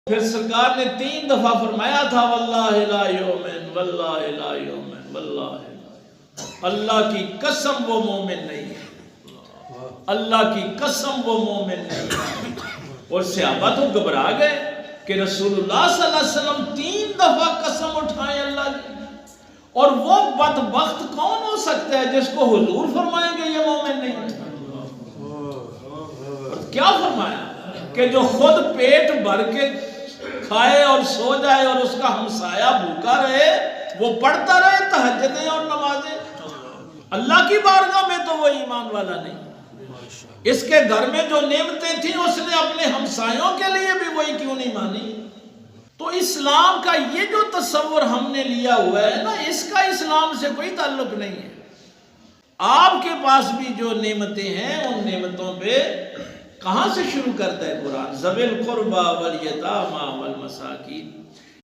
پھر سرکار نے 3 دفعہ فرمایا تھا واللہ لا یؤمن واللہ لا یؤمن واللہ لا، اللہ کی قسم وہ مومن نہیں ہے، اللہ کی قسم وہ مومن نہیں ہے۔ اور صحابہ تو گھبرا گئے کہ رسول اللہ صلی اللہ علیہ وسلم 3 دفعہ قسم اٹھائیں اللہ کی، اور وہ بدبخت کون ہو سکتا ہے جس کو حضور فرمائیں گے یہ مومن نہیں ہے؟ کیا فرمایا کہ جو خود پیٹ بھر کے کھائے اور سو جائے اور اس کا ہمسایہ بھوکا رہے، وہ پڑھتا رہے تہجدیں اور نمازیں، اللہ کی بارگاہ میں تو وہ ایمان والا نہیں۔ اس کے گھر میں جو نعمتیں تھیں اس نے اپنے ہمسایوں کے لیے بھی وہی کیوں نہیں مانی؟ تو اسلام کا یہ جو تصور ہم نے لیا ہوا ہے نا، اس کا اسلام سے کوئی تعلق نہیں ہے۔ آپ کے پاس بھی جو نعمتیں ہیں ان نعمتوں پہ کہاں سے شروع کرتا ہے قرآن؟ ذوی القربی والیتامی والمساکین،